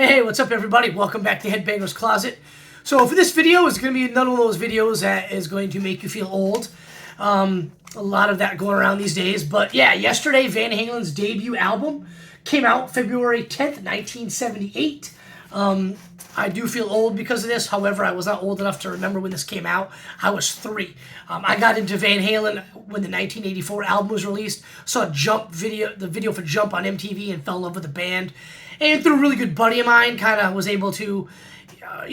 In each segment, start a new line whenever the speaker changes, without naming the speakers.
Hey, what's up everybody? Welcome back to Headbanger's Closet. So for this video, it's going to be another one of those videos that is going to make you feel old. A lot of that going around these days. But yeah, yesterday Van Halen's debut album came out February 10th, 1978. I do feel old because of this. However, I was not old enough to remember when this came out. I was 3. I got into Van Halen when the 1984 album was released. Saw the video for Jump on MTV and fell in love with the band. And through a really good buddy of mine, kind of was able to,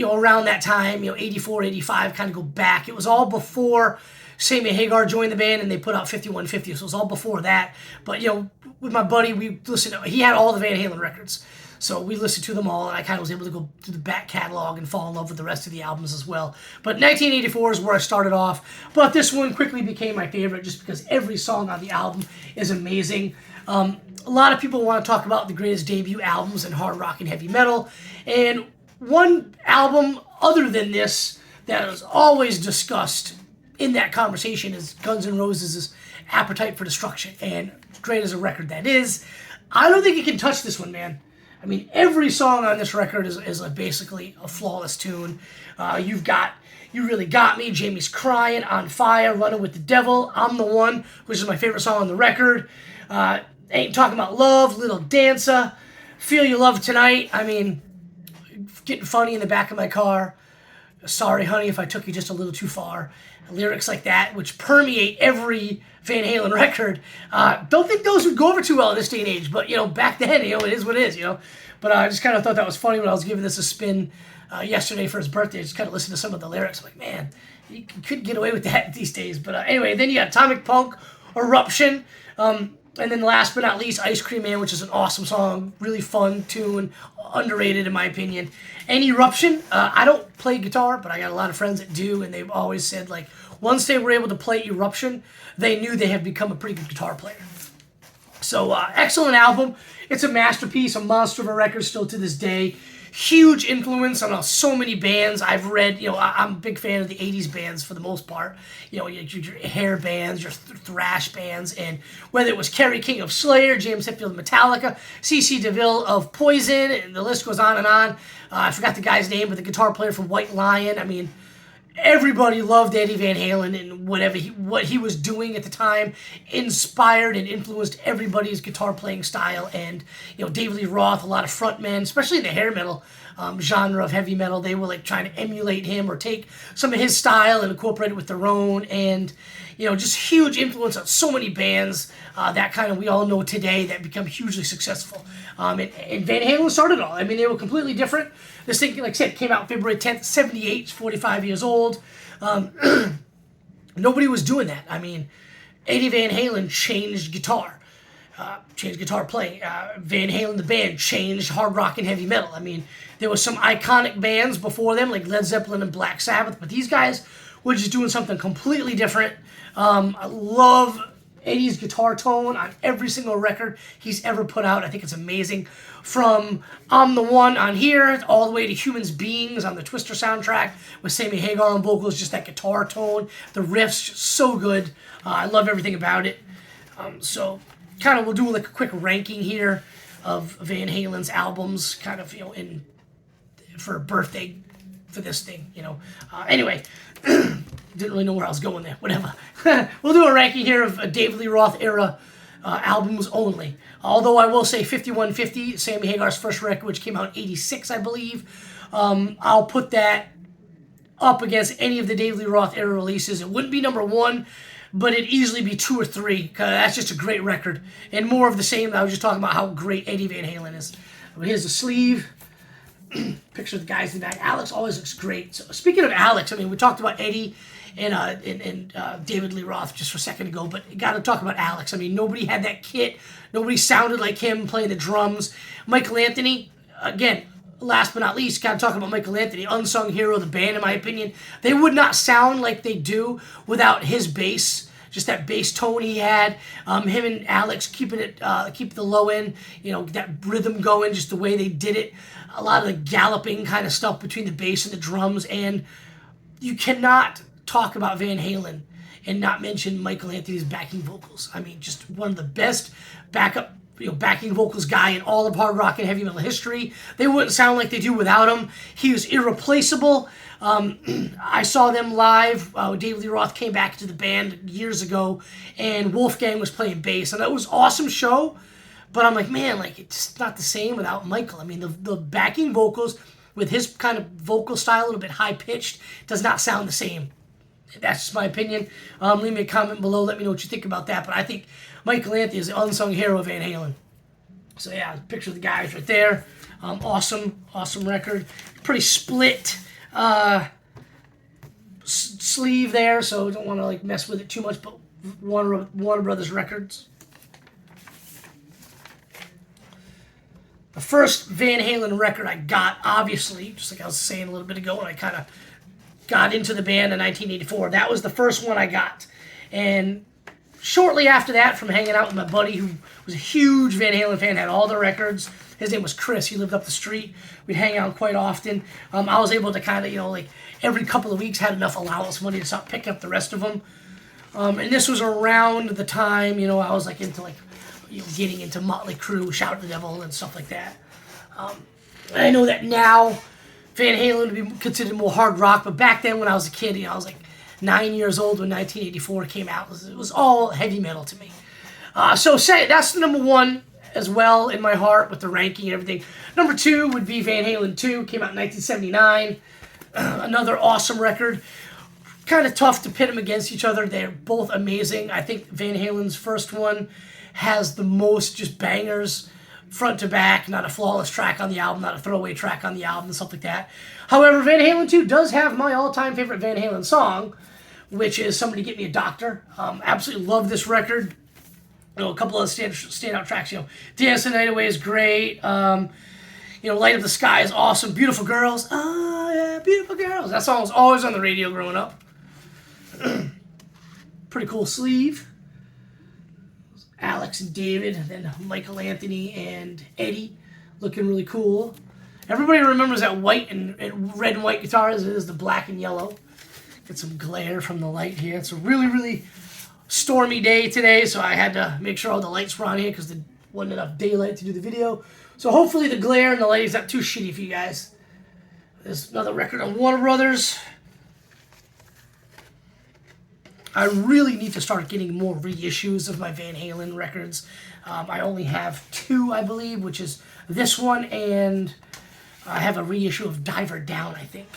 around that time, 84, 85, kind of go back. It was all before Sammy Hagar joined the band and they put out 5150, so it was all before that. But, with my buddy, we listened to, he had all the Van Halen records. So we listened to them all, and I kind of was able to go through the back catalog and fall in love with the rest of the albums as well. But 1984 is where I started off. But this one quickly became my favorite just because every song on the album is amazing. A lot of people want to talk about the greatest debut albums in hard rock and heavy metal. And one album other than this that is always discussed in that conversation is Guns N' Roses' Appetite for Destruction. And great as a record that is, I don't think it can touch this one, man. I mean, every song on this record is basically a flawless tune. You've got You Really Got Me, Jamie's Crying, On Fire, Running with the Devil, I'm the One, which is my favorite song on the record. Ain't Talking About Love, Little Dancer, Feel Your Love Tonight. I mean, Getting Funny in the Back of My Car, Sorry Honey If I Took You Just a Little Too Far. Lyrics like that, which permeate every Van Halen record. Don't think those would go over too well in this day and age, but, back then, it is what it is, But I just kind of thought that was funny when I was giving this a spin yesterday for his birthday. I just kind of listened to some of the lyrics. I'm like, man, you could get away with that these days. But anyway, then you got Atomic Punk, Eruption, and then last but not least, Ice Cream Man, which is an awesome song, really fun tune, underrated in my opinion. And Eruption, I don't play guitar, but I got a lot of friends that do, and they've always said, like, once they were able to play Eruption, they knew they had become a pretty good guitar player. So, excellent album. It's a masterpiece, a monster of a record still to this day. Huge influence on so many bands. I've read, I'm a big fan of the 80s bands for the most part. Your hair bands, your thrash bands, and whether it was Kerry King of Slayer, James Hetfield of Metallica, C.C. DeVille of Poison, and the list goes on and on. I forgot the guy's name, but the guitar player from White Lion. I mean, everybody loved Eddie Van Halen, and what he was doing at the time inspired and influenced everybody's guitar playing style. And David Lee Roth, a lot of frontmen, especially in the hair metal genre of heavy metal, they were like trying to emulate him or take some of his style and incorporate it with their own. And just huge influence on so many bands that kind of we all know today that become hugely successful. And Van Halen started it all. I mean, they were completely different. This thing, like I said, came out February 10th, 78. It's 45 years old. Nobody was doing that. I mean, Eddie Van Halen changed guitar playing. Van Halen, the band, changed hard rock and heavy metal. I mean, there were some iconic bands before them, like Led Zeppelin and Black Sabbath, but these guys were just doing something completely different. I love Eddie's guitar tone on every single record he's ever put out. I think it's amazing. From I'm the One on here all the way to Humans Beings on the Twister soundtrack with Sammy Hagar on vocals, just that guitar tone. The riffs, just so good. I love everything about it. So kind of we'll do like a quick ranking here of Van Halen's albums, kind of, for a birthday for this thing, Anyway, didn't really know where I was going there. Whatever. We'll do a ranking here of David Lee Roth era albums only. Although I will say 5150, Sammy Hagar's first record, which came out in 86, I believe. I'll put that up against any of the David Lee Roth era releases. It wouldn't be number 1, but it'd easily be 2 or 3. Cause that's just a great record. And more of the same. I was just talking about how great Eddie Van Halen is. But here's the sleeve. Picture of the guys in the back. Alex always looks great. So speaking of Alex, I mean, we talked about Eddie and David Lee Roth just for a second ago, but got to talk about Alex. I mean, nobody had that kit. Nobody sounded like him playing the drums. Michael Anthony, again, last but not least, got to talk about Michael Anthony, unsung hero of the band, in my opinion. They would not sound like they do without his bass. Just that bass tone he had, him and Alex keep the low end, that rhythm going, just the way they did it. A lot of the galloping kind of stuff between the bass and the drums, and you cannot talk about Van Halen and not mention Michael Anthony's backing vocals. I mean, just one of the best backup backing vocals guy in all of hard rock and heavy metal history. They wouldn't sound like they do without him. He was irreplaceable. I saw them live. David Lee Roth came back to the band years ago, and Wolfgang was playing bass, and it was an awesome show. But I'm like, man, like, it's not the same without Michael. I mean, the backing vocals with his kind of vocal style, a little bit high-pitched, does not sound the same. That's just my opinion. Leave me a comment below. Let me know what you think about that. But I think Michael Anthony is the unsung hero of Van Halen. So, yeah, picture of the guys right there. Awesome record. Pretty split sleeve there, so don't want to like mess with it too much, but Warner Brothers Records. The first Van Halen record I got, obviously, just like I was saying a little bit ago, when I kind of got into the band in 1984, that was the first one I got. And shortly after that, from hanging out with my buddy who was a huge Van Halen fan, had all the records. His name was Chris. He lived up the street. We'd hang out quite often. I was able to kind of, like every couple of weeks, had enough allowance money to start picking up the rest of them. And this was around the time, I was like into like, getting into Motley Crue, Shout at the Devil, and stuff like that. I know that now Van Halen would be considered more hard rock, but back then when I was a kid, I was like 9 years old when 1984 came out. It was all heavy metal to me. So that's number one as well in my heart with the ranking and everything. Number two would be Van Halen 2, came out in 1979. Another awesome record. Kind of tough to pit them against each other. They're both amazing. I think Van Halen's first one has the most just bangers front to back, not a flawless track on the album, not a throwaway track on the album, and stuff like that. However, Van Halen 2 does have my all-time favorite Van Halen song, which is Somebody Get Me a Doctor. Absolutely love this record. A couple of standout tracks, Dance the Night Away is great. Light Up the Sky is awesome. Beautiful Girls. Oh, yeah, Beautiful Girls. That song was always on the radio growing up. Pretty cool sleeve. Alex and David, and then Michael Anthony and Eddie, looking really cool. Everybody remembers that white and red and white guitars. It is the black and yellow. Get some glare from the light here. It's a really, really stormy day today, so I had to make sure all the lights were on here because there wasn't enough daylight to do the video. So hopefully the glare and the light is not too shitty for you guys. There's another record on Warner Brothers. I really need to start getting more reissues of my Van Halen records. I only have 2, I believe, which is this one, and I have a reissue of Diver Down, I think.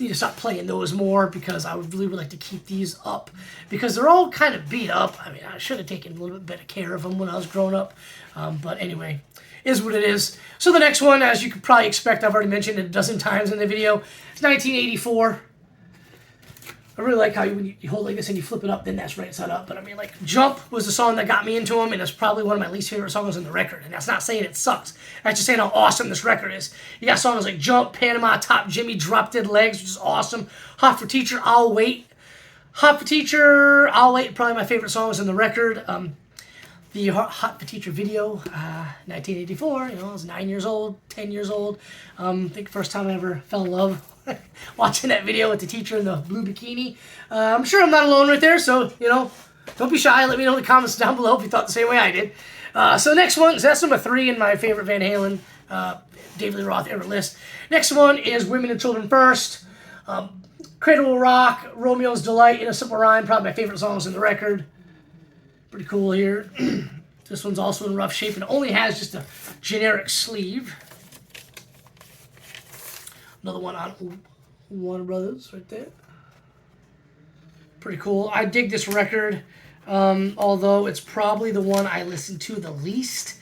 Need to stop playing those more because I would really like to keep these up because they're all kind of beat up. I mean, I should have taken a little bit better care of them when I was growing up. But anyway, is what it is. So the next one, as you could probably expect, I've already mentioned it a dozen times in the video. It's 1984. I really like how when you hold like this and you flip it up, then that's right side up. But I mean, like, Jump was the song that got me into them, and it's probably one of my least favorite songs on the record. And that's not saying it sucks. That's just saying how awesome this record is. You got songs like Jump, Panama, Top Jimmy, Drop Dead Legs, which is awesome. Hot for Teacher, I'll Wait. Hot for Teacher, I'll Wait, probably my favorite songs on the record. The Hot for Teacher video, 1984, I was 9 years old, 10 years old. I think first time I ever fell in love watching that video with the teacher in the blue bikini. I'm sure I'm not alone right there, so, don't be shy. Let me know in the comments down below if you thought the same way I did. So next one, so that's number 3 in my favorite Van Halen, David Lee Roth ever list. Next one is Women and Children First. Cradle Will Rock, Romeo's Delight, In a Simple Rhyme, probably my favorite songs in the record. Pretty cool here. This one's also in rough shape and only has just a generic sleeve. Another one on Warner Brothers right there. Pretty cool. I dig this record, although it's probably the one I listen to the least.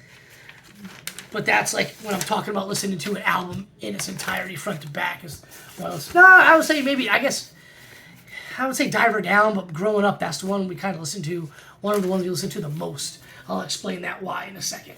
But that's like when I'm talking about listening to an album in its entirety, front to back. I would say I would say Diver Down, but growing up, that's the one we kind of listened to. One of the ones we listen to the most. I'll explain that why in a second.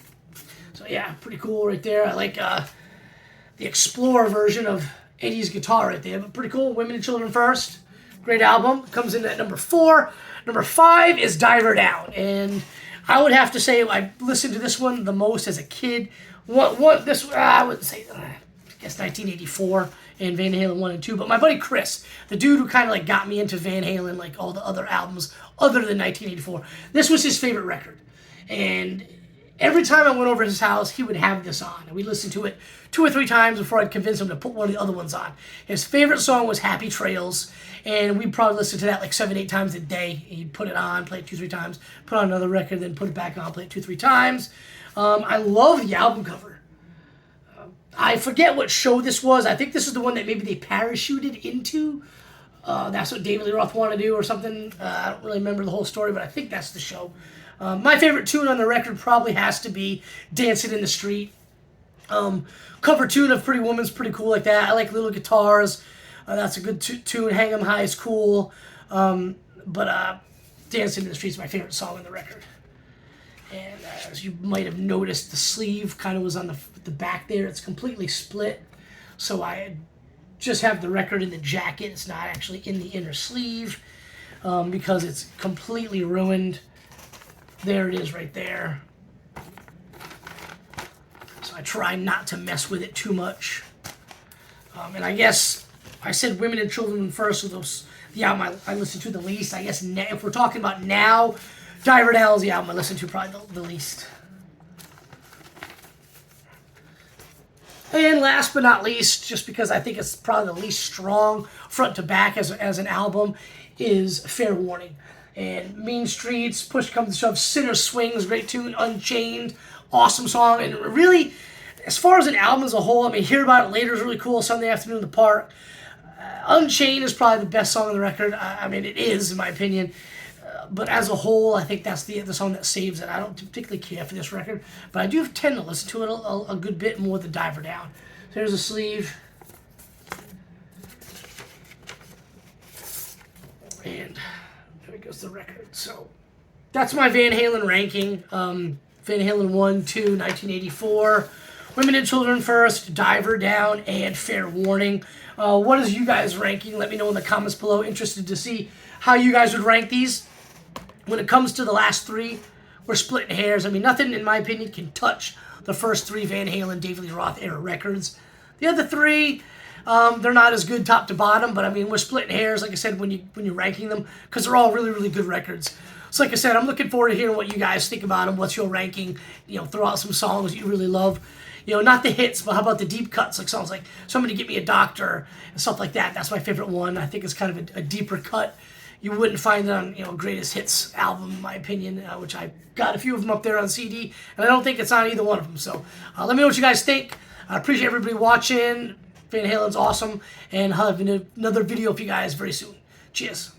So yeah, pretty cool right there. I like the Explorer version of Eddie's guitar right there, but pretty cool. Women and Children First. Great album. Comes in at number 4. Number 5 is Diver Down. And I would have to say I listened to this one the most as a kid. I wouldn't say, I guess 1984 and Van Halen 1 and 2. But my buddy Chris, the dude who kind of like got me into Van Halen, like all the other albums other than 1984, this was his favorite record. And every time I went over to his house, he would have this on. And we listened to it 2 or 3 times before I'd convince him to put one of the other ones on. His favorite song was Happy Trails, and we'd probably listen to that like 7, 8 times a day. He'd put it on, play it 2, 3 times, put on another record, then put it back on, play it 2, 3 times. I love the album cover. I forget what show this was. I think this is the one that maybe they parachuted into. That's what David Lee Roth wanted to do or something. I don't really remember the whole story, but I think that's the show. My favorite tune on the record probably has to be Dancing in the Street. Cover tune of Pretty Woman's pretty cool like that. I like little guitars. That's a good tune. Hang 'em High is cool. But Dancing in the Street is my favorite song on the record. And as you might have noticed, the sleeve kind of was on the back there. It's completely split. So I just have the record in the jacket. It's not actually in the inner sleeve because it's completely ruined. There it is right there. So I try not to mess with it too much. And I guess I said Women and Children first, so the album I listen to the least. I guess if we're talking about now, Diver Down is the album I listen to probably the least. And last but not least, just because I think it's probably the least strong front to back as an album, is Fair Warning. And Mean Streets, Push Comes to Shove, Sinner Swings, great tune, Unchained, awesome song. And really, as far as an album as a whole, I mean, Hear About It Later is really cool, Sunday Afternoon in the Park. Unchained is probably the best song on the record. I mean, it is, in my opinion. But as a whole, I think that's the song that saves it. I don't particularly care for this record, but I do tend to listen to it a good bit more than Diver Down. So here's a sleeve. And there goes the record. So that's my Van Halen ranking. Van Halen 1, 2, 1984. Women and Children first, Diver Down, and Fair Warning. What is you guys ranking? Let me know in the comments below. Interested to see how you guys would rank these. When it comes to the last 3, we're splitting hairs. I mean, nothing, in my opinion, can touch the first 3 Van Halen, David Lee Roth era records. The other 3, they're not as good top to bottom, but I mean, we're splitting hairs, like I said, when you're ranking them, because they're all really, really good records. So like I said, I'm looking forward to hearing what you guys think about them. What's your ranking? You know, throw out some songs you really love. You know, not the hits, but how about the deep cuts, like songs like Somebody Get Me a Doctor and stuff like that. That's my favorite one. I think it's kind of a deeper cut. You wouldn't find it on, Greatest Hits album, in my opinion, which I got a few of them up there on CD, and I don't think it's on either one of them. So let me know what you guys think. I appreciate everybody watching. Van Halen's awesome, and I'll have another video for you guys very soon. Cheers.